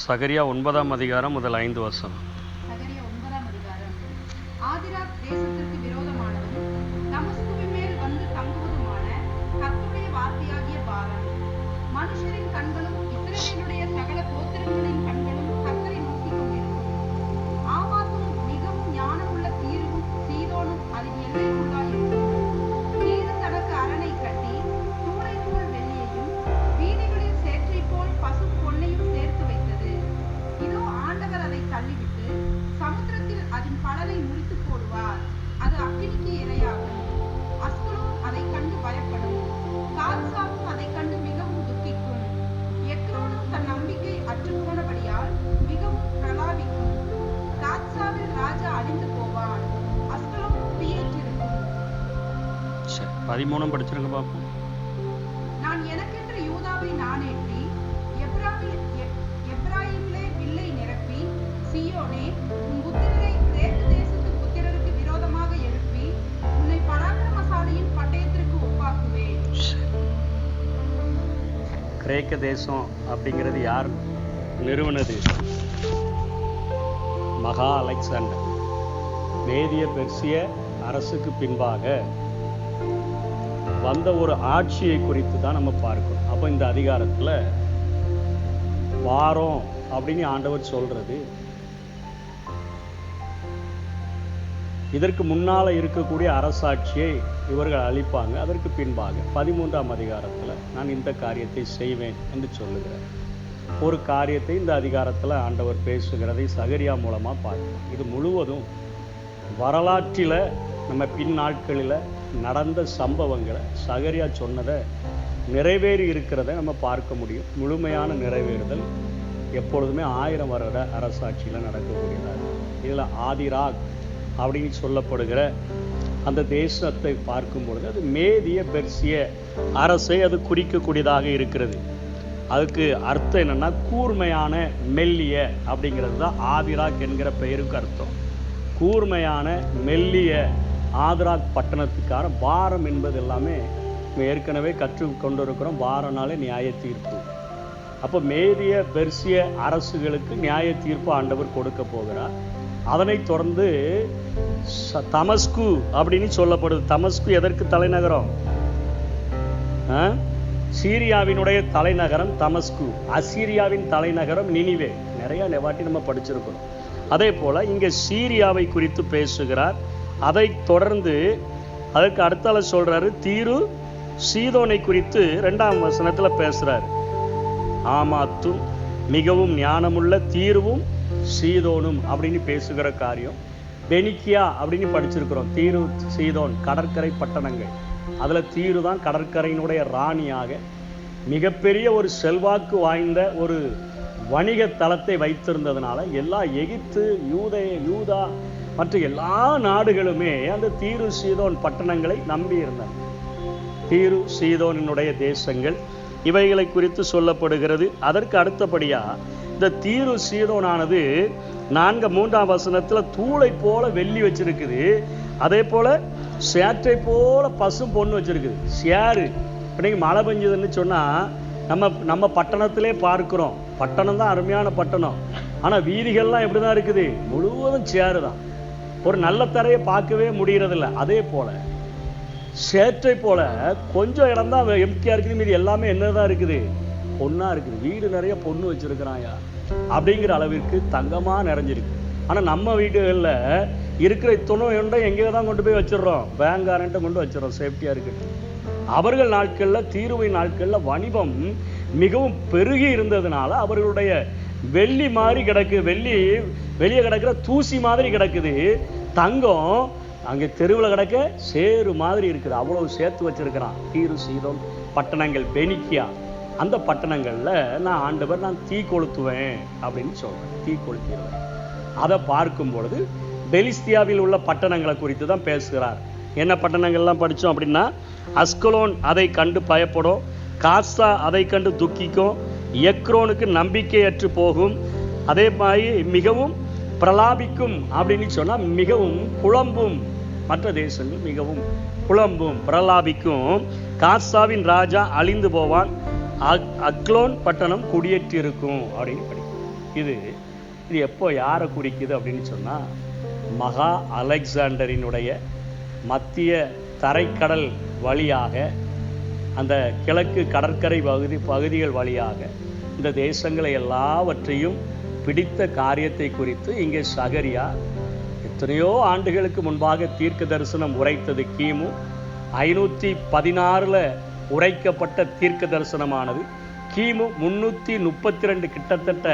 சகரியா 9ஆம் அதிகாரம் முதல் 5 வசனம். சகரியா 9ஆம் அதிகாரம். ஆதிராக் தேசத்திற்கு விரோதமானதும் தமஸ்குவின் மேல் வந்து தங்குவதுமான கர்த்தருடைய வார்த்தையாகிய பாரம். மனுஷரின் கண்களும் இஸ்ரவேலுடைய சகல கோத்திரங்களின் கண்களும் கர்த்தரை நோக்கிக் கொண்டிருக்கும். ஆமாத்தும் மிகவும் ஞானமுள்ள தீரும் சீதோனும் அதன் எல்லைக்குள்ளாயிருக்கும். தீரு தனக்கு அரணை கட்டி தூளை போல் வெள்ளியையும் வீதிகளில் சேற்றை போல் பசும் பொன்னையும் சேர்த்து வைத்தது. இதோ ஆண்டவர் அதை தள்ளிவிட்டு சமுத்திரத்தில் அதன் பலனை முறித்து போடுவார். அது அக்கினிக்கு இரையாகும். அஸ்கலோன் அதை கண்டு பயப்படும். காத்சாவும் அதை கண்டு மிகவும் துக்கிக்கும். எக்ரோனும் தன் நம்பிக்கை அற்றுப்போனபடியால் மிகவும் பிரலாபிக்கும். காத்சாவில் ராஜா அழிந்து போவான். அஸ்கலோன் குடியேற்றிருக்கும். 13 படிச்சிருங்க பாப்போம். நான் எனக்கென்று யூதாவை நானேற்றி எப்ராயிமிலே வில்லை நிரப்பி, சீயோனே உன் புத்திரரை கிரேக்கு தேசத்து புத்திரருக்கு விரோதமாக எழுப்பி உன்னை பராக்கிரமசாலியின் பட்டயத்திற்கு ஒப்பாக்குவேன். கிரேக்க தேசம் அப்படிங்கிறது யார் நிறுவனது? மகா அலெக்சாண்டர். மேதிய பெர்சிய அரசுக்கு பின்பாக வந்த ஒரு ஆட்சியை குறித்து தான் நம்ம பார்க்கணும். அப்போ இந்த அதிகாரத்தில் வாரம் அப்படின்னு ஆண்டவர் சொல்றது இதற்கு முன்னால் இருக்கக்கூடிய அரசாட்சியை இவர்கள் அழிப்பாங்க. அதற்கு பின்பாக 13ஆம் அதிகாரத்தில் நான் இந்த காரியத்தை செய்வேன் என்று சொல்லுகிறேன். ஒரு காரியத்தை இந்த அதிகாரத்தில் ஆண்டவர் பேசுகிறதை சகரியா மூலமாக பார்க்கணும். இது முழுவதும் வரலாற்றில் நம்ம பின் நாட்களில் நடந்த சம்பவங்களை சகரியா சொன்னதை நிறைவேறி இருக்கிறத நம்ம பார்க்க முடியும். முழுமையான நிறைவேறுதல் எப்பொழுதுமே 1000 வருட அரசாட்சியில் நடக்கக்கூடியதாக. இதில் ஆதிராக் அப்படின்னு சொல்லப்படுகிற அந்த தேசத்தை பார்க்கும் பொழுது அது மேதிய பெர்சிய அரசை அது குறிக்கக்கூடியதாக இருக்கிறது. அதுக்கு அர்த்தம் என்னன்னா கூர்மையான மெல்லிய அப்படிங்கிறது தான் ஆதிராக் என்கிற பெயருக்கு அர்த்தம். கூர்மையான மெல்லிய ஆதிராக் பட்டணத்துக்கான பாரம் என்பது எல்லாமே ஏற்கனவே கற்றுக்கொண்டிருக்கிறோம். பாரனாலே நியாய தீர்ப்பு. அப்போ மேதிய பெர்சிய அரசுகளுக்கு நியாய தீர்ப்பு ஆண்டவர் கொடுக்க போகிறார். அதனை தொடர்ந்து தமஸ்கு அப்படின்னு சொல்லப்படுது. தமஸ்கு எதற்கு தலைநகரம்? சீரியாவினுடைய தலைநகரம் தமஸ்கு. அசீரியாவின் தலைநகரம் நினிவே. நிறைய நெவாட்டி நம்ம படிச்சிருக்கிறோம். அதே போல இங்கே சீரியாவை குறித்து பேசுகிறார். அதை தொடர்ந்து அதற்கு அடுத்தால சொல்றாரு தீரு சீதோனை குறித்து 2ஆம் வசனத்தில் பேசுறாரு. ஆமாத்தும் மிகவும் ஞானமுள்ள தீருவும் சீதோனும் அப்படின்னு பேசுகிற காரியம். பெனிக்கியா அப்படின்னு படிச்சிருக்கிறோம். தீரு சீதோன் கடற்கரை பட்டணங்கள். அதில் தீரு தான் கடற்கரையினுடைய ராணியாக மிகப்பெரிய ஒரு செல்வாக்கு வாய்ந்த ஒரு வணிக தளத்தை வைத்திருந்ததுனால எல்லா எகிப்து யூதா மற்ற எல்லா நாடுகளுமே அந்த தீரு சீதோன் பட்டணங்களை நம்பி இருந்தன. தீரு சீதோனினுடைய தேசங்கள் இவைகளை குறித்து சொல்லப்படுகிறது. அதற்கு அடுத்தபடியா இந்த தீரு சீதோனானது 3ஆம் வசனத்தில் தூளை போல வெள்ளி வச்சிருக்குது. அதே போல சேற்றை போல பசும் பொண்ணு வச்சிருக்குது. சேரு இன்னைக்கு மழை பெஞ்சதுன்னு சொன்னா நம்ம பட்டணத்திலே பார்க்கிறோம். பட்டணம் தான் அருமையான பட்டணம். ஆனால் வீதிகள்லாம் எப்படி தான் இருக்குது? முழுவதும் சேரு தான். ஒரு நல்ல தரையை பார்க்கவே முடியறதில்ல. அதே போல சேற்றை போல கொஞ்சம் இடம் தான் எம்டியா இருக்குது. மீது எல்லாமே என்னதான் இருக்குது? பொண்ணா இருக்குது. வீடு நிறைய பொண்ணு வச்சிருக்கிறாயா அப்படிங்கிற அளவிற்கு தங்கமா நிறைஞ்சிருக்கு. ஆனால் நம்ம வீடுகளில் இருக்கிற துணை எங்கே தான் கொண்டு போய் வச்சிடறோம்? பேங்காரன்ட்ட கொண்டு வச்சிடறோம், சேஃப்டியா இருக்கு. அவர்கள் நாட்களில் தீருவை நாட்களில் வணிகம் மிகவும் பெருகி இருந்ததுனால அவர்களுடைய வெள்ளி மாதிரி கிடக்கு. வெளியே கிடக்கிற தூசி மாதிரி கிடக்குது. தங்கம் அங்கே தெருவில் கிடக்க சேரு மாதிரி இருக்குது. அவ்வளவு சேர்த்து வச்சிருக்கிறான். தீரு சீதோன் பட்டணங்கள். பெனிக்கியா அந்த பட்டணங்களில் நான் தீ கொளுத்துவேன் அப்படின்னு சொல்றேன். தீ கொளுத்திடுவேன். அதை பார்க்கும் பொழுது பெலிஸ்தியாவில் உள்ள பட்டணங்களை குறித்து தான் பேசுகிறார். என்ன பட்டணங்கள்லாம் படித்தோம் அப்படின்னா அஸ்கலோன் அதை கண்டு பயப்படும். காசா அதை கண்டு துக்கிக்கும். எக்ரோனுக்கு நம்பிக்கையற்று போகும். அதே மாதிரி மிகவும் பிரலாபிக்கும் அப்படின்னு சொன்னால் மிகவும் புலம்பும். மற்ற தேசங்கள் மிகவும் புலம்பும் பிரலாபிக்கும். காசாவின் ராஜா அழிந்து போவான். அக்லோன் பட்டணம் குடியேற்றி இருக்கும் அப்படின்னு படிக்கும். இது எப்போ யாரை குறிக்குது அப்படின்னு சொன்னால், மகா அலெக்சாண்டரினுடைய மத்திய தரைக்கடல் வழியாக அந்த கிழக்கு கடற்கரை பகுதிகள் வழியாக இந்த தேசங்களை எல்லாவற்றையும் பிடித்த காரியத்தை குறித்து இங்கே சகரியா எத்தனையோ ஆண்டுகளுக்கு முன்பாக தீர்க்க தரிசனம் உரைத்தது. கிமு 516 உரைக்கப்பட்ட தீர்க்க தரிசனமானது கிமு 332 கிட்டத்தட்ட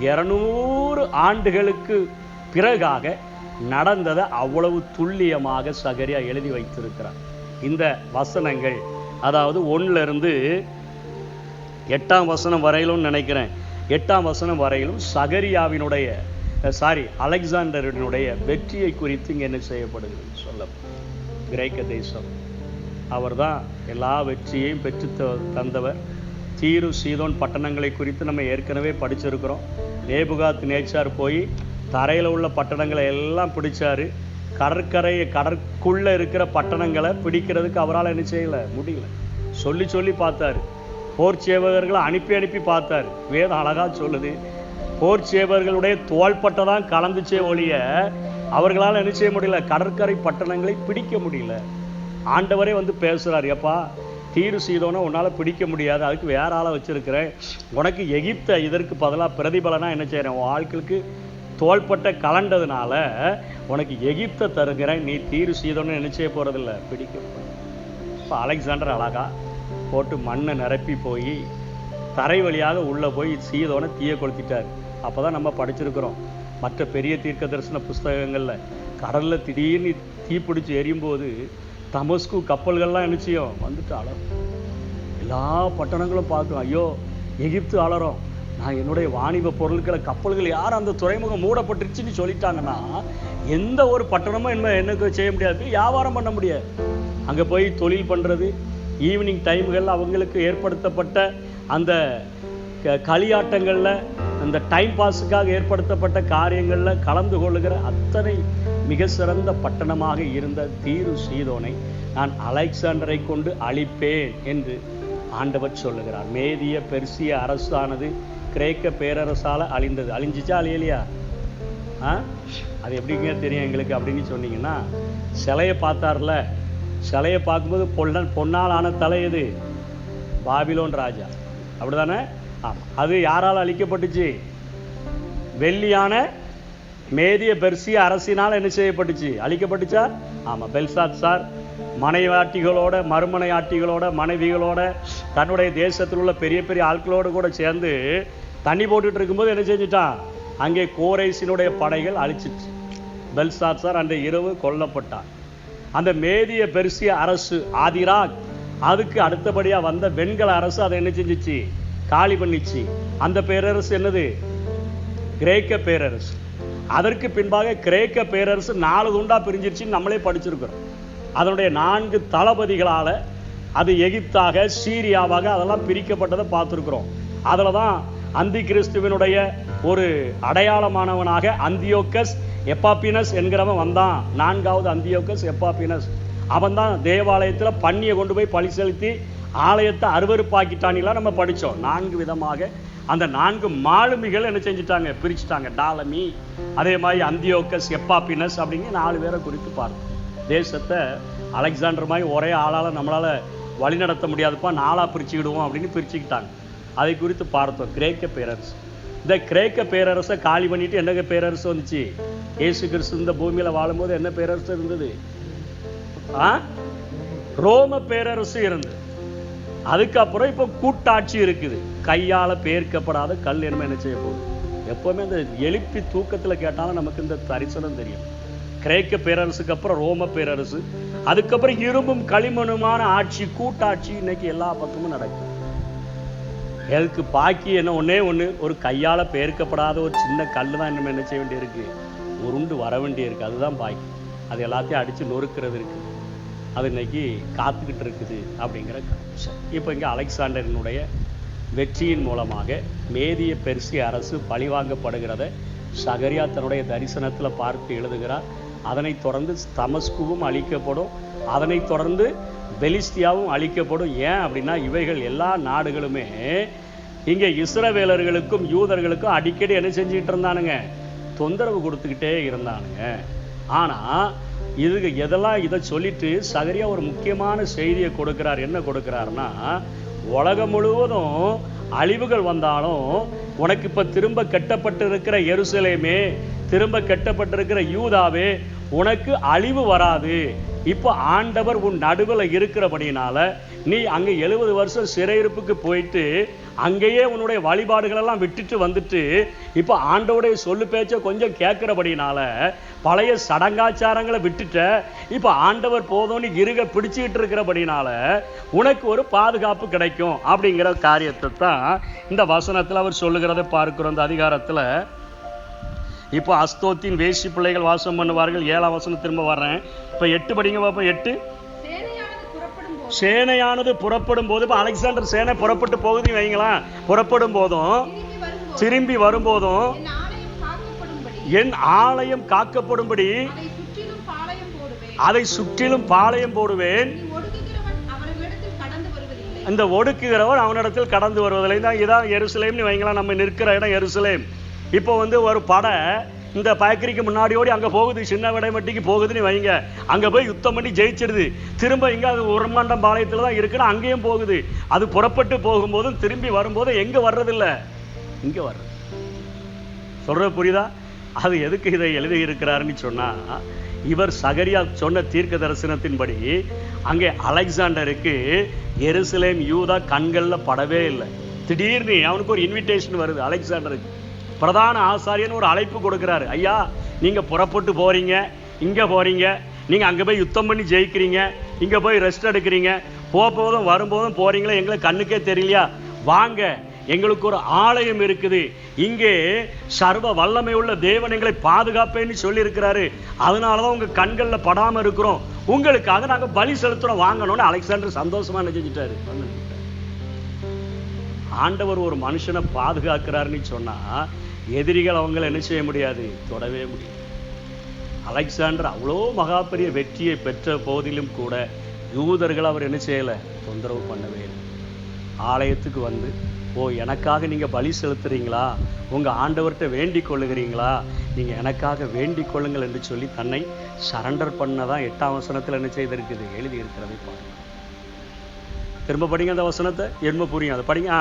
200 ஆண்டுகளுக்கு பிறகாக நடந்ததை அவ்வளவு துல்லியமாக சகரியா எழுதி வைத்திருக்கிறார். இந்த வசனங்கள், அதாவது 1 to 8 வரையிலும் நினைக்கிறேன், 8 வரையிலும் சகரியாவினுடைய அலெக்சாண்டரினுடைய வெற்றியை குறித்து இங்கே என்ன செய்யப்படுகிறது சொல்ல. கிரேக்க தேசம், அவர் தான் எல்லா வெற்றியையும் பெற்று தந்தவர். தீரு சீதோன் பட்டணங்களை குறித்து நம்ம ஏற்கனவே படிச்சிருக்கிறோம். நேபுகாத் நேச்சார் போய் தரையில் உள்ள பட்டணங்களை எல்லாம் பிடிச்சாரு. கடற்குள்ளே இருக்கிற பட்டணங்களை பிடிக்கிறதுக்கு அவரால் என்ன செய்யலை, முடியல. சொல்லி பார்த்தாரு. போர் சேவகர்களை அனுப்பி பார்த்தார். வேதம் அழகா சொல்லுது, போர் சேவர்களுடைய தோள்பட்டை தான் கலந்துச்சே ஒழிய அவர்களால் என்ன செய்ய முடியல, கடற்கரை பட்டணங்களை பிடிக்க முடியல. ஆண்டவரே வந்து பேசுறாரு, எப்பா தீரு சீதோனை உன்னால் பிடிக்க முடியாது, அதுக்கு வேற ஆளை வச்சிருக்கிறேன், உனக்கு எகிப்தை இதற்கு பதிலாக பிரதிபலனா என்ன செய்கிறேன், உன் ஆட்களுக்கு தோள்பட்டை கலண்டதுனால உனக்கு எகிப்தை தருகிறேன், நீ தீரு சீதோன்னு என்ன செய்ய போகிறதில்ல, பிடிக்க போகிற. இப்போ அலெக்சாண்டர் அழகா போட்டு மண்ணை நிரப்பி போய் தரை வழியாக உள்ளே போய் சீதோனை தீயை கொளுத்திட்டார். அப்போ தான் நம்ம படிச்சிருக்கிறோம் மற்ற பெரிய தீர்க்க தரிசன புஸ்தகங்களில், கடலில் திடீர்னு தீப்பிடிச்சு எரியும்போது தமஸ்கு கப்பல்கள்லாம் என்ன செய்யும், வந்துட்டு அலறும். எல்லா பட்டணங்களும் பார்க்கும், ஐயோ எகிப்து அலறும், நான் என்னுடைய வாணிப பொருட்களை கப்பல்கள் யார் அந்த துறைமுகம் மூடப்பட்டுருச்சுன்னு சொல்லிட்டாங்கன்னா எந்த ஒரு பட்டணமும் எனக்கு செய்ய முடியாது, வியாபாரம் பண்ண முடியாது. அங்கே போய் தொழில் பண்ணுறது, ஈவினிங் டைம்களில் அவங்களுக்கு ஏற்படுத்தப்பட்ட அந்த களியாட்டங்களில், அந்த டைம் பாஸுக்காக ஏற்படுத்தப்பட்ட காரியங்களில் கலந்து கொள்ளுகிற அத்தனை மிக சிறந்த பட்டணமாக இருந்த தீரு சீதோனை நான் அலெக்சாண்டரை கொண்டு அழிப்பேன் என்று ஆண்டவர் சொல்லுகிறார். மேதிய பெர்சிய அரசானது கிரேக்க பேரரசால் அழிந்தது. அழிஞ்சிச்சா அழியலையா? அது எப்படிங்க தெரியும் எங்களுக்கு அப்படின்னு சொன்னீங்கன்னா, சிலையை பார்த்தார்ல, சிலையை பார்க்கும்போது பொன்னால் ஆன தலை எது, பாபிலோன் ராஜா, அப்படிதானே? ஆமாம். அது யாரால் அழிக்கப்பட்டுச்சு? வெள்ளியான மேதிய பெர்சிய அரசினால் என்ன செய்யப்பட்டுச்சு, அழிக்கப்பட்டுச்சா? ஆமாம். பெல்சாத்சார் மனைவாட்டிகளோட, மறுமனையாட்டிகளோட, மனைவிகளோட, தன்னுடைய தேசத்தில் உள்ள பெரிய பெரிய ஆட்களோடு கூட சேர்ந்து தண்ணி போட்டுட்டு இருக்கும்போது என்ன செஞ்சுட்டான், அங்கே கோரேசினுடைய படைகள் அழிச்சிச்சு. பெல்சாத்சார் அந்த இரவு கொல்லப்பட்டான். அந்த மேதிய பெர்சிய அரசு ஆதிராக், அதுக்கு அடுத்தபடியாக வந்த வெண்கல அரசு அதை என்ன செஞ்சிச்சு, காலி பண்ணிச்சு. அந்த பேரரசு என்னது, கிரேக்க பேரரசு. அதற்கு பின்பாக கிரேக்க பேரரசு 4 துண்டா பிரிஞ்சிருச்சுன்னு நம்மளே படிச்சிருக்கிறோம். அதனுடைய 4 தளபதிகளால் அது எகிப்தாக, சீரியாவாக அதெல்லாம் பிரிக்கப்பட்டதை பார்த்துருக்குறோம். அதில் தான் அந்தி கிறிஸ்துவனுடைய ஒரு அடையாளமானவனாக அந்தியோக்கஸ் எப்பாப்பினஸ் என்கிறவன் வந்தான். 4வது அந்தியோக்கஸ் எப்பாப்பினஸ். அவன் தான் தேவாலயத்தில் பன்னியை கொண்டு போய் பழி செலுத்தி ஆலயத்தை அருவருப்பாக்கிட்டானிலாம் நம்ம படித்தோம். 4 விதமாக அந்த 4 மாலுமிகள் என்ன செஞ்சுட்டாங்க, பிரிச்சுட்டாங்க. டாலமி, அதே மாதிரி அந்தியோக்கஸ், எப்பாப்பினஸ் அப்படிங்கிற 4 பேரை குறித்து பார்த்தோம். தேசத்தை அலெக்சாண்டர் மாதிரி ஒரே ஆளால் நம்மளால் வழிநடத்த முடியாதுப்பா, 4ஆக பிரிச்சுக்கிடுவோம் அப்படின்னு பிரிச்சுக்கிட்டாங்க. அதை குறித்து பார்த்தோம். கிரேக்க பேரரசு, இந்த கிரேக்க பேரரசை காலி பண்ணிட்டு என்ன பேரரசு வந்துச்சு, இயேசு கிறிஸ்து இந்த பூமியில் வாழும்போது என்ன பேரரசு இருந்தது, ரோம பேரரசு இருந்தது. அதுக்கப்புறம் இப்போ கூட்டாட்சி இருக்குது. கையால் பெயர்க்கப்படாத கல் என்ன செய்ய போகுது. எப்பவுமே இந்த எழுப்பி தூக்கத்தில் கேட்டாலும் நமக்கு இந்த தரிசனம் தெரியும். கிரேக்க பேரரசுக்கு அப்புறம் ரோம பேரரசு, அதுக்கப்புறம் இரும்பும் களிமண்ணுமான ஆட்சி, கூட்டாட்சி இன்னைக்கு எல்லா பக்கமும் நடக்குது. எதுக்கு பாக்கி என்ன, ஒன்று ஒரு கையால் பெயர்க்கப்படாத ஒரு சின்ன கல் தான் இன்னும் என்ன செய்ய வேண்டியிருக்கு, உருண்டு வர வேண்டியிருக்கு. அதுதான் பாக்கி. அது எல்லாத்தையும் அடித்து நொறுக்கிறது இருக்குது. அது இன்னைக்கு காத்துக்கிட்டு இருக்குது அப்படிங்கிற கான்செப்ட். இப்போ இங்கே அலெக்சாண்டரினுடைய வெற்றியின் மூலமாக மேதிய பெர்சிய அரசு பழிவாங்கப்படுகிறத சகரியா தன்னுடைய தரிசனத்தில் பார்த்து எழுதுகிறார். அதனைத் தொடர்ந்து தமஸ்குவும் அழிக்கப்படும், அதனைத் தொடர்ந்து பெலிஸ்தியாவும் அழிக்கப்படும். ஏன் அப்படின்னா இவைகள் எல்லா நாடுகளுமே இங்கே இஸ்ரவேலர்களுக்கும் யூதர்களுக்கும் அடிக்கடி என்ன செஞ்சுக்கிட்டு இருந்தானுங்க, தொந்தரவு கொடுத்துக்கிட்டே இருந்தானுங்க. ஆனா இதுக்கு எதெல்லாம் இதை சொல்லிட்டு சகரியா ஒரு முக்கியமான செய்தியை கொடுக்கிறார். என்ன கொடுக்கிறாருன்னா, உலகம் முழுவதும் அழிவுகள் வந்தாலும் உனக்கு இப்ப திரும்ப கட்டப்பட்டிருக்கிற எருசலேமே, திரும்ப கட்டப்பட்டிருக்கிற யூதாவே, உனக்கு அழிவு வராது. இப்போ ஆண்டவர் உன் நடுவில் இருக்கிறபடினால நீ அங்கே 70 வருஷம் சிறையிருப்புக்கு போயிட்டு அங்கேயே உன்னுடைய வழிபாடுகள் எல்லாம் விட்டுட்டு வந்துட்டு இப்போ ஆண்டவருடைய சொல்லு பேச்ச கொஞ்சம் கேட்கிறபடினால பழைய சடங்காச்சாரங்களை விட்டுட்ட, இப்போ ஆண்டவர் போதும்னு இருக பிடிச்சிக்கிட்டு இருக்கிறபடினால உனக்கு ஒரு பாதுகாப்பு கிடைக்கும் அப்படிங்கிற காரியத்தை தான் இந்த வசனத்தில் அவர் சொல்லுகிறத பார்க்கிறோம். இந்த அதிகாரத்தில் இப்போ அஸ்தோத்தின் வேசி பிள்ளைகள் வாசம் பண்ணுவார்கள். 7ஆம் வசனம் திரும்ப வர்றேன். இப்போ 8 படிங்க பாப்போம். 8, சேனையானது புறப்படும் போது, இப்போ அலெக்சாண்டர் சேனை புறப்பட்டு போகுது வைங்களேன், புறப்படும் போதும் திரும்பி வரும்போதும் என் ஆலயம் காக்கப்படும்படி அதை சுற்றிலும் பாளையம் போடுவேன். இந்த ஒடுக்குகிறவன் அவனிடத்தில் கடந்து வருவதில்லை. தான் இதான் எருசலேம்னு வைங்களேன், நம்ம நிற்கிற இடம் எருசலேம். இப்போ ஒரு படை இந்த பேக்கரிக்கு முன்னாடியோடி அங்கே போகுது, சின்ன விடைமட்டிக்கு போகுதுன்னு வைங்க, அங்கே போய் யுத்தம் பண்ணி ஜெயிச்சிருது. திரும்ப இங்கே அது உரமாண்டம் பாளையத்தில் தான் இருக்குன்னு அங்கேயும் போகுது. அது புறப்பட்டு போகும்போதும் திரும்பி வரும்போதும் எங்கே வர்றதில்லை, இங்கே வர்றது. சொல்றது புரியுதா? அது எதுக்கு இதை எழுதி இருக்கிறாருன்னு சொன்னா, இவர் சகரியா சொன்ன தீர்க்க தரிசனத்தின்படி அங்கே அலெக்சாண்டருக்கு எருசலேம் யூதா கண்களில் படவே இல்லை. திடீர்னு அவனுக்கு ஒரு இன்விடேஷன் வருது. அலெக்சாண்டருக்கு பிரதான ஆசாரியன்னு ஒரு அழைப்பு கொடுக்கிறாரு. ஐயா, நீங்க புறப்பட்டு போறீங்க, இங்க போறீங்க, நீங்க அங்க போய் யுத்தம் பண்ணி ஜெயிக்கிறீங்க, இங்க போய் ரெஸ்ட் எடுக்கிறீங்க, போதும் வரும்போதும் போறீங்களா, எங்களை கண்ணுக்கே தெரியலையா, வாங்க, எங்களுக்கு ஒரு ஆலயம் இருக்குது, இங்கே சர்வ வல்லமை உள்ள தேவன் எங்களை பாதுகாப்பேன்னு சொல்லி இருக்கிறாரு, அதனாலதான் உங்க கண்கள்ல படாம இருக்கிறோம், உங்களுக்காக நாங்க பலி செலுத்துறோம், வாங்கணும்னு அலெக்சாண்டர் சந்தோஷமா நினைச்சிட்டாரு. ஆண்டவர் ஒரு மனுஷனை பாதுகாக்கிறாருன்னு சொன்னா எதிரிகள் அவங்களை என்ன செய்ய முடியாது, தொடவே முடியாது. அலெக்சாண்டர் அவ்வளோ மகா பெரிய வெற்றியை பெற்ற போதிலும் கூட யூதர்கள் அவர் என்ன செய்யலை, தொந்தரவு பண்ணவே இல்லை. ஆலயத்துக்கு வந்து, ஓ எனக்காக நீங்க பலி செலுத்துறீங்களா, உங்க ஆண்டவர்கிட்ட வேண்டிக் கொள்ளுகிறீங்களா, நீங்க எனக்காக வேண்டிக் கொள்ளுங்கள் என்று சொல்லி தன்னை சரண்டர் பண்ணதான் 8ஆம் வசனத்தில் என்ன செய்திருக்குது, எழுதி இருக்கிறதை பாருங்க. திரும்ப படிங்க அந்த வசனத்தை, என்ன புரியும் அதை படிங்க.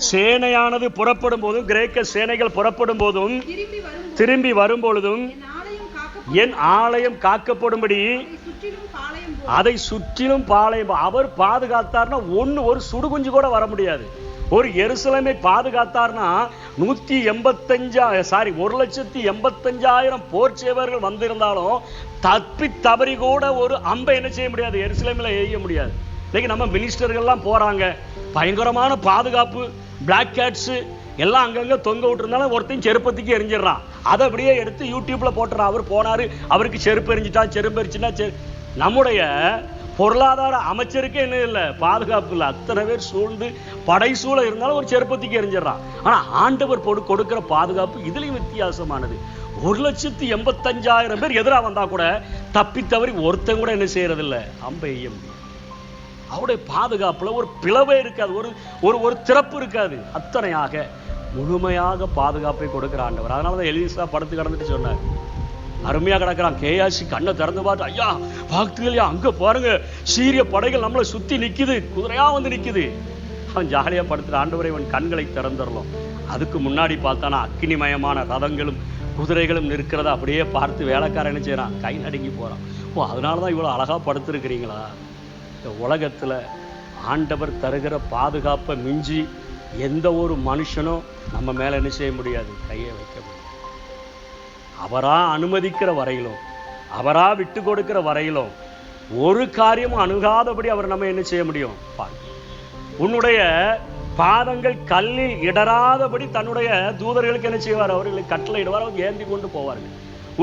சேனையானது புறப்படும் போதும், கிரேக்க சேனைகள் புறப்படும் போதும் திரும்பி வரும் பொழுதும் என் ஆலயம் காக்கப்படும்படி அதை சுற்றிலும் பாளையம். அவர் பாதுகாத்தார்னா ஒரு சுடுகுஞ்சு கூட வர முடியாது. ஒரு எருசலேமை பாதுகாத்தார்னா 1,85,000 போர் சேவர்கள் வந்திருந்தாலும் தப்பி தவறி கூட ஒரு அம்பை என்ன செய்ய முடியாது, எருசலேமில் எய்ய முடியாது. இன்னைக்கு நம்ம மினிஸ்டர்கள்லாம் போறாங்க, பயங்கரமான பாதுகாப்பு, பிளாக் கேட்ஸ் எல்லாம் அங்கங்க தொங்க விட்டுருந்தாலும் ஒருத்தையும் செருப்பத்துக்கு எரிஞ்சிடறான், அதை அப்படியே எடுத்து யூடியூப்ல போட்டுறான். அவர் போனாரு, அவருக்கு செருப்பு எரிஞ்சிட்டான், செருப்பு எரிச்சுன்னா நம்முடைய பொருளாதார அமைச்சருக்கு என்ன இல்லை, பாதுகாப்பு இல்லை. அத்தனை பேர் சூழ்ந்து படை சூழ இருந்தாலும் ஒரு செருப்பத்துக்கு எரிஞ்சிடறான். ஆனா ஆண்டவர் கொடுக்கிற பாதுகாப்பு இதுலயும் வித்தியாசமானது. 1,85,000 பேர் எதிராக வந்தா கூட தப்பி தவறி ஒருத்தன் கூட என்ன செய்யறது இல்லை, அம்பை எய்ய முடியும். அவருடைய பாதுகாப்புல ஒரு பிளவே இருக்காது, ஒரு திறப்பு இருக்காது. அத்தனையாக முழுமையாக பாதுகாப்பை கொடுக்கிற ஆண்டவர். அதனாலதான் எலிசா படுத்து கிடந்துட்டு சொன்னார், அருமையா கிடக்கிறான். கேயாசி கண்ணை திறந்து பார்த்து, ஐயா பார்த்துக்கலையா, அங்க பாருங்க சீரிய படைகள் நம்மளை சுத்தி நிக்குது, குதிரையா வந்து நிக்குது. அவன் ஜாலியா படுத்துட்டு, ஆண்டவரை அவன் கண்களை திறந்துடலாம். அதுக்கு முன்னாடி பார்த்தானா அக்னிமயமான ரதங்களும் குதிரைகளும் நிற்கிறத அப்படியே பார்த்து வேலைக்காரன் என்ன செய்யறான், கை நடுங்கி போறான். ஓ அதனாலதான் இவ்வளவு அழகா படுத்திருக்கிறீங்களா? இந்த உலகத்துல ஆண்டவர் தருகிற பாதுகாப்பை மிஞ்சி எந்த ஒரு மனுஷனும் நம்ம மேல என்ன செய்ய முடியாது, கையை வைக்க முடியாது. அவரா அனுமதிக்கிற வரையிலும், அவரா விட்டு கொடுக்கிற வரையிலும் ஒரு காரியமும் அணுகாதபடி அவர் நம்ம என்ன செய்ய முடியும். உன்னுடைய பாதங்கள் கல்லில் இடராதபடி தன்னுடைய தூதர்களுக்கு என்ன செய்வார், அவர்களை கட்டளை இடுவார், அவங்க ஏந்தி கொண்டு போவார்கள்.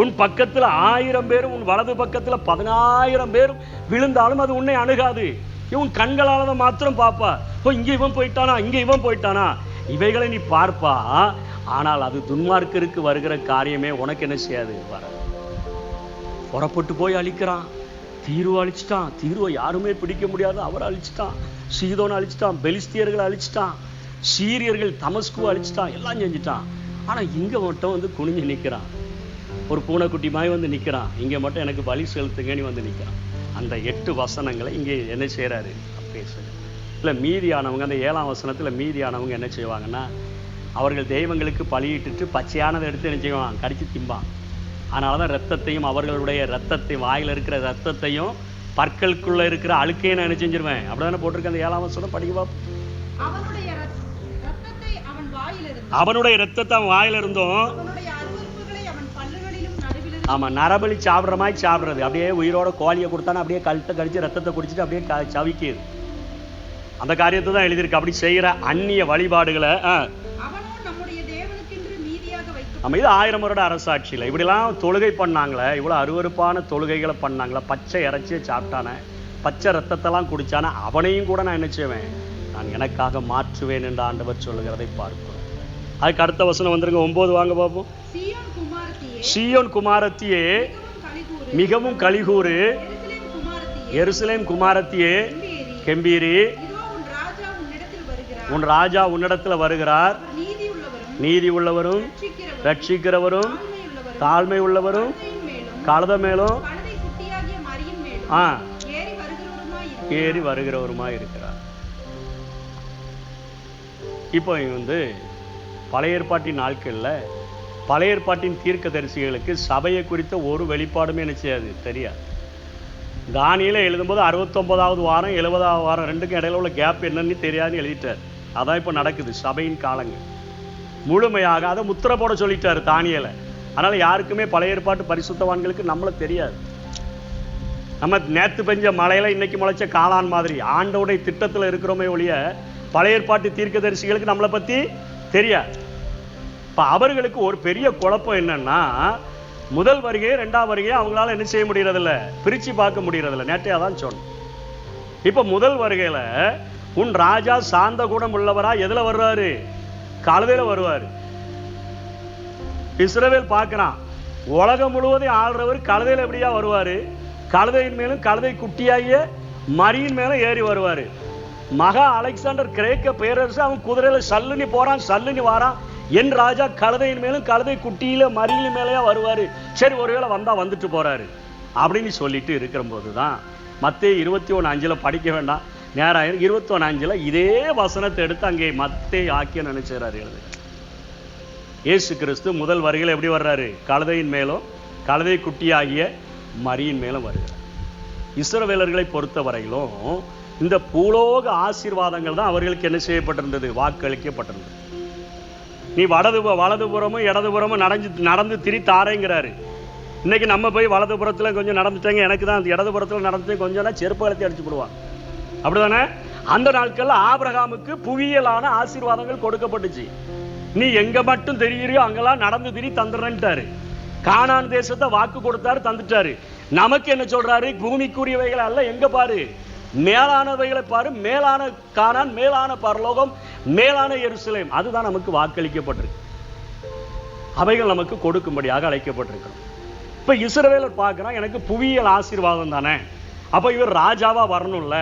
உன் பக்கத்துல 1000 பேரும், உன் வலது பக்கத்துல 10,000 பேரும் விழுந்தாலும் அது உன்னை அணுகாது. இவன் கண்களால மாத்திரம் பார்ப்பா, இங்க இவன் போயிட்டானா, இங்க இவன் போயிட்டானா, இவைகளை நீ பார்ப்பா. ஆனால் அது துன்மார்க்கருக்கு வருகிற காரியமே உனக்கு என்ன செய்யாது, வர. புறப்பட்டு போய் அழிக்கிறான், தீர்வை அழிச்சிட்டான், தீர்வை யாருமே பிடிக்க முடியாது, அவர் அழிச்சிட்டான். சீதோன் அழிச்சிட்டான், பெலிஸ்தியர்களை அழிச்சிட்டான், சீரியர்கள் தமஸ்குவை அழிச்சிட்டான், எல்லாம் செஞ்சுட்டான். ஆனா இங்க மட்டும் வந்து குனிஞ்சு நிக்கிறான், ஒரு பூனைக்குட்டி மாதிரி வந்து நிக்கிறான். இங்க மட்டும் எனக்கு பலி செலுத்துங்கன்னு வந்து நிக்கிறான். அந்த 8 வசனங்களை இங்கே என்ன செய்யறாரு பேசுங்க. இல்ல மீதியானவங்க அந்த 7ஆம் வசனத்துல மீதியானவங்க என்ன செய்வாங்கன்னா, அவர்கள் தெய்வங்களுக்கு பலியிட்டு பச்சையானதை எடுத்து என்ன செய்வான், கடிச்சு திம்பான். அதனாலதான் ரத்தத்தையும், அவர்களுடைய ரத்தத்தை, வாயில இருக்கிற ரத்தத்தையும் பற்களுக்குள்ள இருக்கிற அழுக்கையை நான் என்ன செஞ்சிருவேன். அப்படிதானே போட்டிருக்க அந்த 7ஆம் வசனம், படிக்க பார்ப்போம். அவனுடைய ரத்தத்தை அவன் வாயில இருந்தும் ஆமா நரபலி சாப்பிட்ற மாதிரி சாப்பிட்றது. அப்படியே உயிரோட கோழியை கொடுத்தானே அப்படியே கழுத்தை கடிச்சு ரத்தத்தை குடிச்சிட்டு அப்படியே சவிக்குது. அந்த காரியத்தை தான் எழுதியிருக்கு. அப்படி செய்யற அந்நிய வழிபாடுகளை நம்ம இது 1000 வருட அரசாட்சியில் இப்படிலாம் தொழுகை பண்ணாங்களே, இவ்வளோ அருவருப்பான தொழுகைகளை பண்ணாங்களே, பச்சை இறைச்சியை சாப்பிட்டானே, பச்சை ரத்தத்தெல்லாம் குடிச்சானே, அவனையும் கூட நான் என்ன செய்வேன், நான் எனக்காக மாற்றுவேன் என்று ஆண்டவர் சொல்லுகிறதை பார்க்கிறோம். அதுக்கு அடுத்த வசனம் வந்துருங்க, 9 வாங்க பார்ப்போம். சீயோன் குமாரத்தியே மிகவும் கலிகூறு, எருசலேம் குமாரத்தியே கெம்பீரி, உன் ராஜா உன்னிடத்தில் வருகிறார், நீதி உள்ளவரும் ரட்சிக்கிறவரும் தாழ்மை உள்ளவரும் கழுத மேலும் ஏறி வருகிறவருமாய் இருக்கிறார். இப்போ வந்து பழைய ஏற்பாட்டின் நாட்கள்ல பழைய ஏற்பாட்டின் தீர்க்கதரிசிகளுக்கு சபையை குறித்த ஒரு வெளிப்பாடுமே என்ன செய்யாது, தெரியாது. தானியேல எழுதும்போது 69வது வாரம் 70வது வாரம் ரெண்டுக்கும் இடையில உள்ள கேப் என்னன்னு தெரியாதுன்னு எழுதிட்டார். அதான் இப்போ நடக்குது சபையின் காலங்கள். முழுமையாக அதை முத்திரை போட சொல்லிட்டாரு தானியேல. அதனால யாருக்குமே பழைய ஏற்பாட்டு பரிசுத்தவான்களுக்கு நம்மள தெரியாது. நம்ம நேத்து பெஞ்ச மழையில இன்னைக்கு முளைச்ச காளான் மாதிரி ஆண்டவுடைய திட்டத்துல இருக்கிறோமே ஒழிய பழைய ஏற்பாட்டு தீர்க்கதரிசிகளுக்கு நம்மளை பத்தி தெரியாது. இப்ப அவர்களுக்கு ஒரு பெரிய குழப்பம் என்னன்னா, முதல் வருகை 2ஆம் வருகையை அவங்களால என்ன செய்ய முடியறதில்ல, பிரிச்சு பார்க்க முடியறதில்ல. நேற்றையா தான் சொன்னேன். இப்ப முதல் வருகையில உன் ராஜா சாந்த குணம் உள்ளவரா எதுல வர்றாரு, கழுதையில வருவாரு. இஸ்ரவேல் பார்க்கிறான், உலகம் முழுவதையும் ஆள்றவர் கழுதையில எப்படியா வருவாரு, கழுதையின் மேலும் கழுதை குட்டியாகிய மரியின் மேலும் ஏறி வருவாரு. மகா அலெக்சாண்டர் கிரேக்க பேரரசு அவன் குதிரையில சல்லுனி போறான், சல்லுனி வாரான். என் ராஜா கழுதையின் மேலும் கழுதை குட்டியில மரியில மேலேயா வருவாரு. சரி ஒருவேளை வந்தா வந்துட்டு போறாரு அப்படின்னு சொல்லிட்டு இருக்கிற போதுதான் மத்தேயு 21:5 படிக்க வேண்டாம், நேரம் 21:5 இதே வசனத்தை எடுத்து அங்கே மத்தேயு ஆக்கிய நினைச்சாரு எழுது. இயேசு கிறிஸ்து முதல் வருகையில் எப்படி வர்றாரு, கழுதையின் மேலும் கழுதை குட்டியாகிய மரியின் மேலும் வருகிறார். இஸ்ரவேலர்களை பொறுத்த வரையிலும் இந்த பூலோக ஆசீர்வாதங்கள் தான் அவர்களுக்கு என்ன செய்யப்பட்டிருந்தது, வாக்களிக்கப்பட்டிருந்தது. நீ வலதுபுறமும் இடதுபுறமும் நடந்து திரித்தாரேங்கிறாரு. இன்னைக்கு நம்ம போய் வலதுபுறத்துல கொஞ்சம் நடந்துட்டாங்க, எனக்கு தான் இடதுபுறத்துல நடந்து கொஞ்சம் செருப்பு கலத்தி அடிச்சு போடுவாங்க, அப்படிதானே? அந்த நாட்கள்ல ஆபிரகாமுக்கு புவியியலான ஆசீர்வாதங்கள் கொடுக்கப்பட்டுச்சு. நீ எங்க மட்டும் தெரியுறியோ அங்கெல்லாம் நடந்து திரி தந்துடுறேன்ட்டாரு. கானான் தேசத்தை வாக்கு கொடுத்தாரு, தந்துட்டாரு. நமக்கு என்ன சொல்றாரு, பூமிக்குரியவைகளை அல்ல, எங்க பாரு, மேலானவைகளை பாரு, மேலான கானான், மேலான பரலோகம், மேலான எருசலேம், அதுதான் நமக்கு வாக்களிக்கப்பட்டிருக்கு. அவைகள் நமக்கு கொடுக்கும்படியாக அழைக்கப்பட்டிருக்கிறோம். இப்ப இஸ்ரவேலர் பார்க்கிறான், எனக்கு புவியியல் ஆசீர்வாதம் தானே, அப்ப இவர் ராஜாவா வரணும்ல,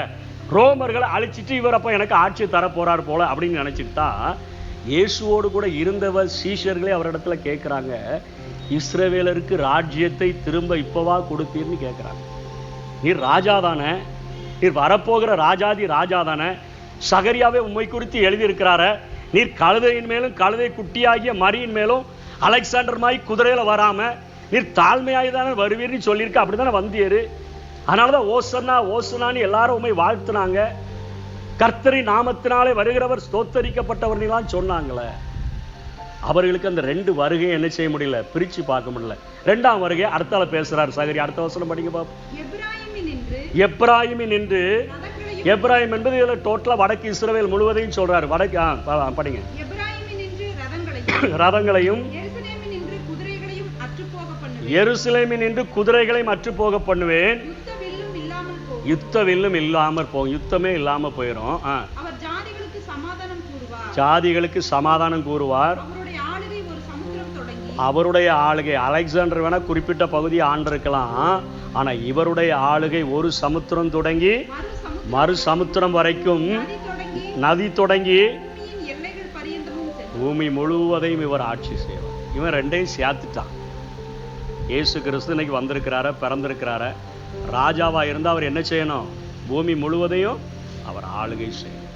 ரோமர்களை அழிச்சிட்டு இவர் அப்ப எனக்கு ஆட்சி தர போறாரு போல அப்படின்னு நினைச்சுட்டா, இயேசுவோடு கூட இருந்தவர் சீஷர்களே அவரிடத்துல கேட்கிறாங்க, இஸ்ரவேலருக்கு ராஜ்யத்தை திரும்ப இப்பவா கொடுத்தீர்னு கேட்கிறாங்க. நீர் ராஜா தானே, நீர் வரப்போகிற ராஜாதி ராஜா தானே, சகரியாவே உம்மை குறித்து எழுதியிருக்கிறார, நீர் கழுதையின் மேலும் கழுதை குட்டியாகிய மரியின் மேலும் அலெக்சாண்டர் மாய் குதிரையில வராம நீர் தாழ்மையாய் தானே வருவீர்னு சொல்லியிருக்க, அப்படித்தானே வந்தியரு. அதனாலதான் ஓசன்னா ஓசனான்னு எல்லாரும் உண்மை வாழ்த்துனாங்க. கர்த்தரின் நாமத்தினாலே வருகிறவர் ஸ்தோத்தரிக்கப்பட்டவர்களாம் சொன்னாங்களே. அவர்களுக்கு அந்த 2 வருகை என்ன செய்ய முடியல, பிரிச்சு பார்க்க முடியல. 2ஆம் வருகை அடுத்தால பேசுறாரு சகரி. அடுத்த வசனம் படிங்க பாப்போம். எப்ராயிமின் என்று, எப்ராயிம் என்பது இதுல டோட்டலா வடக்கு இஸ்ரவேல் முழுவதையும் சொல்றாரு. வடக்கு படிங்க. ரதங்களையும் எருசலேமின் என்று குதிரைகளையும் அற்று போக பண்ணுவேன், யுத்த வில்லும் இல்லாம போகும், யுத்தமே இல்லாம போயிடும். ஜாதிகளுக்கு சமாதானம் கூறுவார். அவருடைய ஆளுகை, அலெக்சாண்டர் வேணா குறிப்பிட்ட பகுதியை ஆண்டிருக்கலாம், ஆனா இவருடைய ஆளுகை ஒரு சமுத்திரம் தொடங்கி மறு சமுத்திரம் வரைக்கும், நதி தொடங்கி பூமி முழுவதையும் இவர் ஆட்சி செய்வார். இவன் ரெண்டையும் சேர்த்துட்டான். இயேசு கிறிஸ்து இன்னைக்கு வந்திருக்கிறார, பிறந்திருக்கிறார, ராஜாவா இருந்தால் அவர் என்ன செய்யணும்? பூமி முழுவதையும் அவர் ஆளுகை செய்யணும்.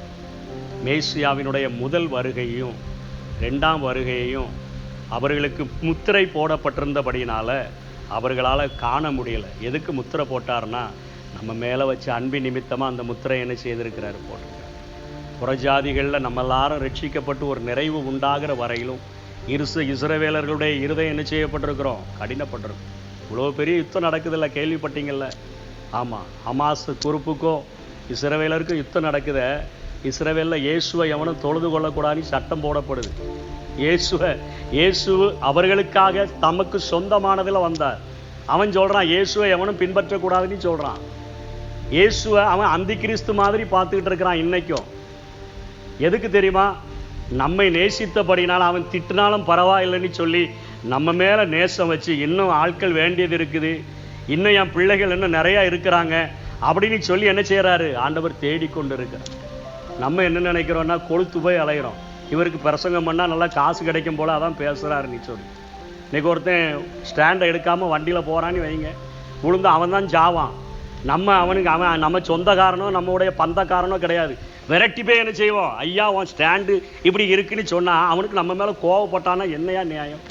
மேசியாவினுடைய முதல் வருகையும் இரண்டாம் வருகையையும் அவர்களுக்கு முத்திரை போடப்பட்டிருந்தபடினால அவர்களால் காண முடியலை. எதுக்கு முத்திரை போட்டார்னா, நம்ம மேலே வச்ச அன்பின் நிமித்தமாக அந்த முத்திரை என்ன செய்திருக்கிறாரு? போட்டிருக்காரு. புறஜாதிகளில் நம்ம எல்லாரும் ரட்சிக்கப்பட்டு ஒரு நிறைவு உண்டாகிற வரையிலும் இஸ்ரவேலர்களுடைய இருதயம் என்ன செய்யப்பட்டிருக்கிறோம்? கடினப்பட்டிருக்கும். இவ்வளோ பெரிய யுத்தம் நடக்குதில்ல, கேள்விப்பட்டீங்கல்ல? ஆமாம், ஹமாஸ் குரூப்புக்கும் இஸ்ரவேலருக்கும் யுத்தம் நடக்குத. இஸ்ரவேலில் இயேசுவை எவனும் தொழுது கொள்ளக்கூடாதுன்னு சட்டம் போடப்படுது. இயேசு அவர்களுக்காக தமக்கு சொந்தமானதில் வந்தார். அவன் சொல்கிறான் இயேசுவை எவனும் பின்பற்றக்கூடாதுன்னு சொல்கிறான். இயேசுவை அவன் அந்தி கிறிஸ்து மாதிரி பார்த்துக்கிட்டு இருக்கிறான் இன்னைக்கும். எதுக்கு தெரியுமா? நம்மை நேசித்தபடினால் அவன் திட்டினாலும் பரவாயில்லைன்னு சொல்லி நம்ம மேலே நேசம் வச்சு, இன்னும் ஆட்கள் வேண்டியது இருக்குது, இன்னும் என் பிள்ளைகள் இன்னும் நிறையா இருக்கிறாங்க அப்படின்னு சொல்லி என்ன செய்கிறாரு? ஆண்டவர் தேடிக்கொண்டு இருக்கிறார். நம்ம என்ன நினைக்கிறோன்னா, கொளுத்து போய் அலைகிறோம். இவருக்கு பிரசங்கம் பண்ணால் நல்லா காசு கிடைக்கும் போல் அதான் பேசுகிறாரு நீ சொல்லி. இன்றைக்கி ஒருத்தன் ஸ்டாண்டை எடுக்காமல் வண்டியில் போகிறான்னு வைங்க, விழுந்து அவன் தான் ஜாவான். அவன் நம்ம சொந்தக்காரனோ நம்மளுடைய பந்தக்காரனோ கிடையாது. விரட்டி போய் என்ன செய்வோம்? ஐயா உன் ஸ்டாண்டு இப்படி இருக்குன்னு சொன்னால் அவனுக்கு நம்ம மேலே கோவப்பட்டானா என்னையா நியாயம்?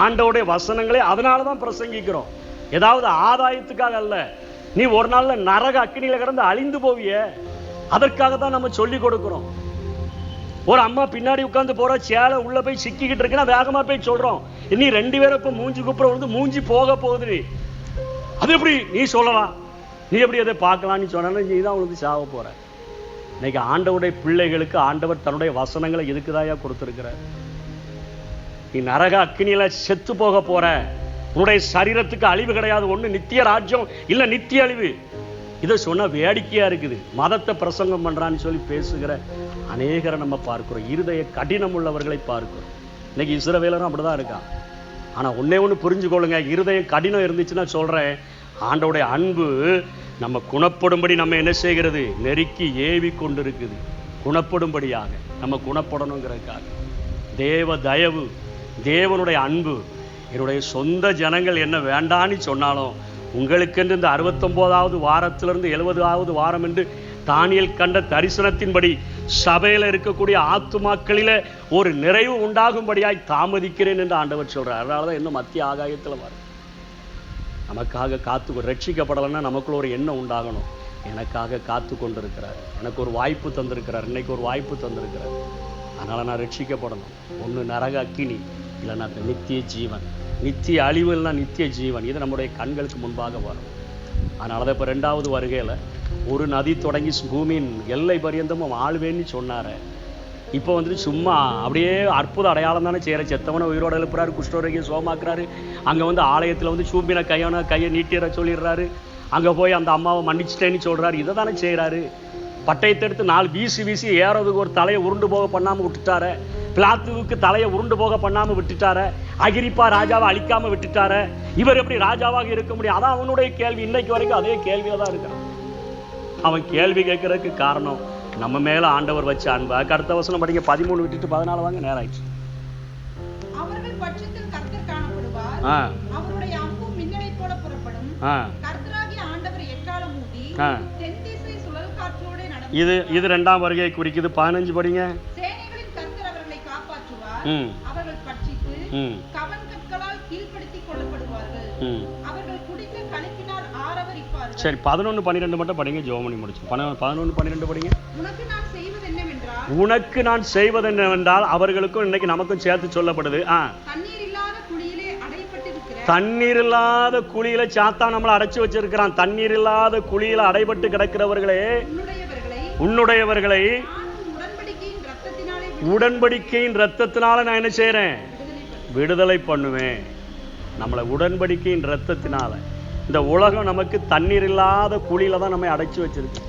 ஆண்டவுடைய வசனங்களே அதனால தான் பிரசங்கிக்கிறோம். ஏதாவது ஆதாயத்துக்காக அல்ல. நீ ஒரு நாளில் நரக அக்கினியில் கிடந்து அழிந்து போவிய, அதற்காக தான் நம்ம சொல்லி கொடுக்குறோம். ஒரு அம்மா பின்னாடி உட்காந்து போற சேலை உள்ள போய் சிக்கிக்கிட்டு இருக்குன்னா வேகமா போய் சொல்றோம், நீ 2 பேரும் இப்ப மூஞ்சி குப்புற வந்து மூஞ்சி போக போகுது, அது எப்படி நீ சொல்லலாம்? நீ எப்படி அதை பார்க்கலாம்னு சொன்னா நீ தான் உனக்கு சாவ போற. இன்னைக்கு ஆண்டவருடைய பிள்ளைகளுக்கு ஆண்டவர் தன்னுடைய வசனங்களை எதுக்குதாயா கொடுத்திருக்கிற? நீ நரக அக்கினியில செத்து போக போற. உன்னுடைய சரீரத்துக்கு அழிவு கிடையாது. ஒண்ணு நித்திய ராஜ்யம், இல்ல நித்திய அழிவு. இதை சொன்ன வேடிக்கையா இருக்குது. மதத்தை பிரசங்கம் பண்றான்னு சொல்லி பேசுகிற அநேகரை நம்ம பார்க்கிறோம். இருதய கடினம் உள்ளவர்களை பார்க்கிறோம். இன்னைக்கு இஸ்ரவேலரும் அப்படிதான் இருக்கான். ஆனா ஒன்னே ஒன்று புரிஞ்சுக்கொள்ளுங்க, இருதயம் கடினம் இருந்துச்சுன்னா சொல்றேன், ஆண்டவுடைய அன்பு நம்ம குணப்படும்படி நம்ம என்ன செய்கிறது? நெருக்கி ஏவி கொண்டு இருக்குது. குணப்படும்படியாக நம்ம குணப்படணுங்கிறதுக்காக தேவ தயவு, தேவனுடைய அன்பு. என்னுடைய சொந்த ஜனங்கள் என்ன வேண்டான்னு சொன்னாலும் உங்களுக்கென்று இந்த 69வது வாரத்திலிருந்து 70வது வாரம் என்று தானியேல் கண்ட தரிசனத்தின்படி சபையில் இருக்கக்கூடிய ஆத்துமாக்களில ஒரு நிறைவு உண்டாகும்படியாய் தாமதிக்கிறேன் என்று ஆண்டவர் சொல்றார். அதனாலதான் இன்னும் மத்திய ஆகாயத்தில் வரும். நமக்காக காத்து ரட்சிக்கப்படலைன்னா நமக்குள்ள ஒரு எண்ணம் உண்டாகணும். எனக்காக காத்து கொண்டிருக்கிறார், எனக்கு ஒரு வாய்ப்பு தந்திருக்கிறார், இன்னைக்கு ஒரு வாய்ப்பு தந்திருக்கிறார், அதனால நான் ரட்சிக்கப்படணும். ஒன்று நரக அக்கினி, இல்லைன்னா நித்திய ஜீவன். நித்திய அழிவு இல்லைன்னா நித்திய ஜீவன். இது நம்முடைய கண்களுக்கு முன்பாக வரும். அதனால தான் இப்போ 2வது வருகையில் ஒரு நதி தொடங்கி பூமியின் எல்லை பரியந்தமும் ஆளுவேன்னு சொன்னார். இப்போ வந்துட்டு சும்மா அப்படியே அற்புத அடையாளம் தானே செய்கிற. செத்தவனை உயிரோடு எழுப்புறாரு, குஷ்டரோகியை சோமாக்குறாரு. அங்கே வந்து ஆலயத்தில் வந்து சூம்பின கையை நீட்டிற சொல்லிடுறாரு. அங்கே போய் அந்த அம்மாவை மன்னிச்சிட்டேன்னு சொல்கிறாரு. இதை தானே செய்கிறாரு. பட்டயத்தை எடுத்து 4 வீசி ஏறதுக்கு ஒரு தலையை உருண்டு போக பண்ணாமல் விட்டுட்டாரு. பிலாத்துவுக்கு தலையை உருண்டு போக பண்ணாமல் விட்டுட்டாரு. அகிரிப்பா ராஜாவை அழிக்காமல் விட்டுட்டாரு. இவர் எப்படி ராஜாவாக இருக்க முடியும்? அதான் அவனுடைய கேள்வி. இன்னைக்கு வரைக்கும் அதே கேள்வியில தான் இருக்கிறான். அவன் கேள்வி கேட்கறதுக்கு காரணம் நம்ம மேல ஆண்டவர் வச்ச அன்பு. அடுத்த வசனம் படிங்க. 13 விட்டுட்டு 14 வாங்க, நேரம் ஆயிடுச்சு. அவர்கள் பட்சத்தில் கர்த்தர் காணப்படுவார், அவருடைய அம்பு மின்னலை போல புறப்படும். கர்த்தராகிய ஆண்டவர் எக்காலம் ஊதி தென் திசை சுழல் காற்றோட நடக்கும். இது 2ஆம் வருகையை குறிக்குது. 15 படிங்க. சேனைகளின் கர்த்தர் அவர்களை காப்பாற்றுவார், அவர்கள் பட்சித்து கவன் கற்களால் கீழ்ப்படுத்திக் கொள்ளப்படுவார்கள், அவர்கள் குடிக்க கலக்கினால் ஆரவரிப்பார்கள். சரி, 11, 12 மட்டும் படிங்க. ஜெபமணி முடிச்சு 11, 12 படிங்க. உனக்கு நான் செய்வது என்னவென்றால் அவர்களுக்கும் இன்னைக்கு நமக்கும் சேர்த்து சொல்லப்படுது. தண்ணீர் இல்லாத குழியில சாத்தான் நம்மளை அடைச்சு வச்சிருக்கிறான். தண்ணீர் இல்லாத குழியில அடைபட்டு கிடக்கிறவர்களே, உன்னுடையவர்களை உடன்படிக்கையின் ரத்தத்தினால நான் என்ன செய்யறேன்? விடுதலை பண்ணுவேன். நம்மளை உடன்படிக்கையின் ரத்தத்தினால. இந்த உலகம் நமக்கு தண்ணீர் இல்லாத குழியில தான் நம்மை அடைச்சு வச்சிருக்கு.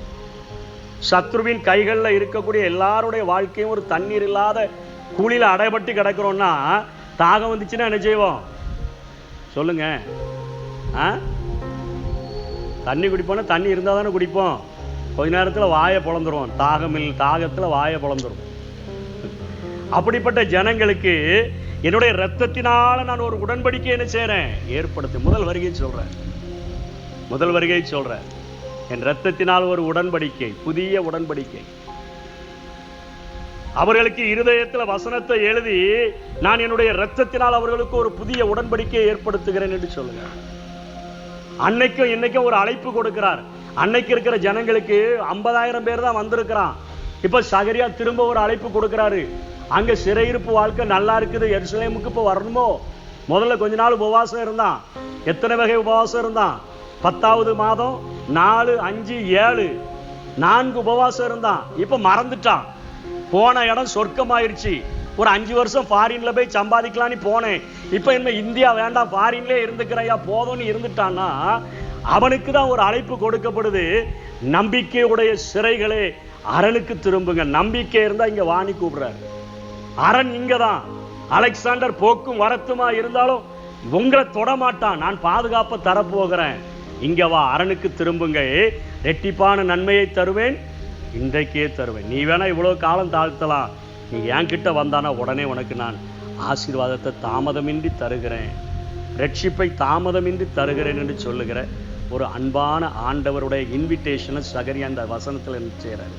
சத்ருவின் கைகளில் இருக்கக்கூடிய எல்லாருடைய வாழ்க்கையும் ஒரு தண்ணீர் இல்லாத குழியில அடைபட்டு கிடக்கிறோம்னா, தாகம் வந்துச்சுன்னா என்ன செய்வோம் சொல்லுங்க? தண்ணி குடிப்போம்னா தண்ணி இருந்தால் தானே குடிப்போம். கொஞ்ச நேரத்தில் வாயை பொழந்துருவோம். தாகத்தில் வாயை பொழந்துரும். அப்படிப்பட்ட ஜனங்களுக்கு என்னுடைய இரத்தத்தினால நான் ஒரு உடன்படிக்கை என்ன செய்றேன், ஏற்படுத்தி முதல் வருகை சொல்றேன். என் இரத்தத்தினால் ஒரு உடன்படிக்கை, புதிய உடன்படிக்கை. அவர்களுக்கு இருதயத்துல வசனத்தை எழுதி நான் என்னுடைய இரத்தத்தினால் அவர்களுக்கு ஒரு புதிய உடன்படிக்கையை ஏற்படுத்துகிறேன் என்று சொல்லுங்க. அன்னைக்கும் இன்னைக்கும் ஒரு அழைப்பு கொடுக்கிறார். அன்னைக்கு இருக்கிற ஜனங்களுக்கு 50,000 பேர் தான் வந்திருக்கிறான். இப்ப சகரியா திரும்ப ஒரு அழைப்பு கொடுக்கிறாரு. அங்க சிறையிருப்பு வாழ்க்கை நல்லா இருக்குது, எருசலேமுக்கு இப்ப வரணுமோ? முதல்ல கொஞ்ச நாள் உபவாசம் இருந்தான். எத்தனை வகை உபவாசம் இருந்தான்? 10வது மாதம் 4, 5, 7 4 உபவாசம் இருந்தான். இப்ப மறந்துட்டான். போன இடம் சொர்க்கமாயிருச்சு. ஒரு 5 வருஷம் ஃபாரின்ல போய் சம்பாதிக்கலான்னு போனேன், இப்ப என்ன இந்தியா வேண்டாம், ஃபாரின்லேயே இருந்துக்கிறையா போதும்னு இருந்துட்டான்னா அவனுக்கு தான் ஒரு அழைப்பு கொடுக்கப்படுது. நம்பிக்கையுடைய சிறைகளே அரணுக்கு திரும்புங்க. நம்பிக்கை இருந்தா இங்க வாணி கூப்பிடுறாரு. அரண் இங்கதான். அலெக்சாண்டர் போக்கும் வரத்துமா இருந்தாலும் உங்களை தொடமாட்டான். நான் பாதுகாப்பை தரப்போகிறேன். இங்க வா, அரணுக்கு திரும்புங்க. ரெட்டிப்பான நன்மையை தருவேன், இன்றைக்கே தருவேன். நீ வேணா இவ்வளவு காலம் தாழ்த்தலாம், நீ என்கிட்ட வந்தானா உடனே உனக்கு நான் ஆசீர்வாதத்தை தாமதமின்றி தருகிறேன், ரட்சிப்பை தாமதமின்றி தருகிறேன் என்று சொல்லுகிற ஒரு அன்பான ஆண்டவருடைய இன்விடேஷனை சகரியா அந்த வசனத்தில் என்ன செய்யறாரு,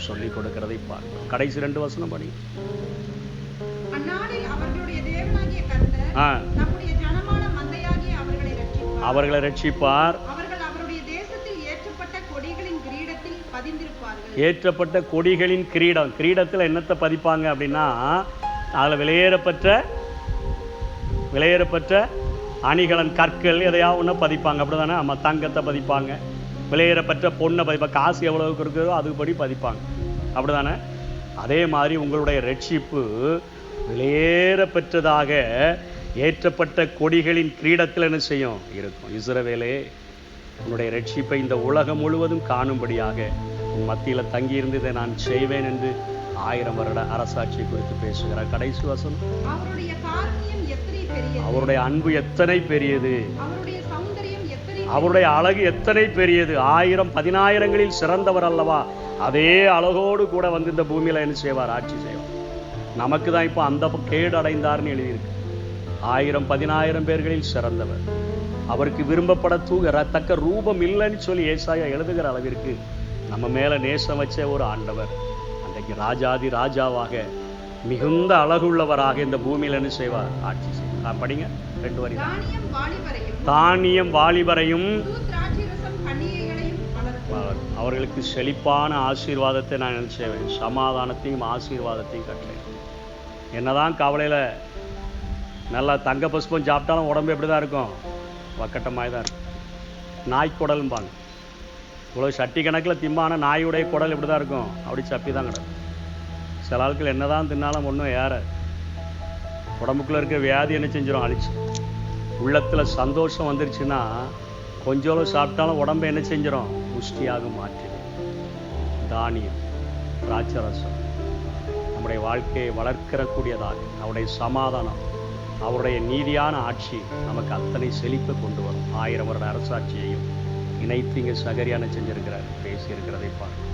சொல்லி கொடுக்கிறதை பார்க்கிறோம். கடைசி 2 வசனம் படி. அந்நாளில் அவர்களுடைய தேவனாகிய கர்த்தர் நம்முடைய ஜனமான மந்தையாகிய அவர்களை ரட்சிப்பார். அவர்கள் அவருடைய தேசத்தில் ஏற்றப்பட்ட கொடிகளின் கிரீடத்தில் பதிந்திருப்பார்கள். ஏற்றப்பட்ட கொடிகளின் கிரீடம். கிரீடத்தில் என்னத்தை பதிப்பாங்க அப்படின்னா, அதில் விலையேறப்பட்ட அணிகலன் கற்கள் எதையாவது ஒன்று பதிப்பாங்க. அப்படிதானே? நம்ம தங்கத்தை பதிப்பாங்க, விலையேறப்பட்ட பொண்ணை பதிப்பாங்க, காசு எவ்வளவுக்கு இருக்குதோ அதுபடி பதிப்பாங்க. அப்படிதானே? அதே மாதிரி உங்களுடைய ரட்சிப்பு விலையேறப்பெற்றதாக ஏற்றப்பட்ட கொடிகளின் கிரீடத்தில் என்ன செய்யும், இருக்கும். இஸ்ரவேலே, உன்னுடைய ரட்சிப்பை இந்த உலகம் முழுவதும் காணும்படியாக உன் மத்தியில் தங்கியிருந்ததை நான் செய்வேன் என்று 1000 வருட அரசாட்சியை குறித்து பேசுகிறார். கடைசி வசனம். அவருடைய அன்பு எத்தனை பெரியது, அவருடைய அழகு எத்தனை பெரியது. 1000 10,000ங்களில் சிறந்தவர் அல்லவா? அதே அழகோடு கூட வந்து இந்த பூமியில என்ன செய்வார், ஆட்சி செய்வார். நமக்கு தான் இப்போ அந்த கேடு அடைந்தார்னு எழுதியிருக்கு. 1000 10,000 பேர்களில் சிறந்தவர், அவருக்கு விரும்பப்பட தக்க ரூபம் இல்லைன்னு சொல்லி ஏசாயா எழுதுகிற அளவிற்கு நம்ம மேல நேசம் வச்ச ஒரு ஆண்டவர் அன்றைக்கு ராஜாதி ராஜாவாக மிகுந்த அழகுள்ளவராக இந்த பூமியில என்ன செய்வார், ஆட்சி செய்வார். படிங்க 2 வரி. தானியம் வாலிபரையும் அவர்களுக்கு செழிப்பான ஆசீர்வாதத்தை நான் என்ன செய்வேன், சமாதானத்தையும் ஆசீர்வாதத்தையும் கட்டேன். என்னதான் கவலையில நல்லா தங்க புஷ்பம் சாப்பிட்டாலும் உடம்பு எப்படி தான் இருக்கும், வக்கட்டமாய் தான் இருக்கும். நாய்க்குடல்பாங்க. இவ்வளோ சட்டி கணக்கில் திம்பான நாயுடைய குடல் எப்படி தான் இருக்கும், அப்படி சப்பி தான் கிடக்கும். சில ஆட்கள் என்ன தான் தின்னாலும் ஒன்றும் ஏற உடம்புக்குள்ளே இருக்க வியாதி என்ன செஞ்சிடும், அழிச்சு. உள்ளத்தில் சந்தோஷம் வந்துருச்சுன்னா கொஞ்சம் சாப்பிட்டாலும் உடம்பை என்ன செஞ்சிடும், புஷ்டியாக மாற்றிடும். தானியம், திராட்சரசம் நம்முடைய வாழ்க்கையை வளர்க்கக்கூடியதாக, அவருடைய சமாதானம், அவருடைய நீதியான ஆட்சி நமக்கு அத்தனை செழிப்பை கொண்டு வரும். 1000 வருட அரசாட்சியையும் இணைத்து இங்கே சகரியான செஞ்சிருக்கிறார், பேசியிருக்கிறதை பார்க்க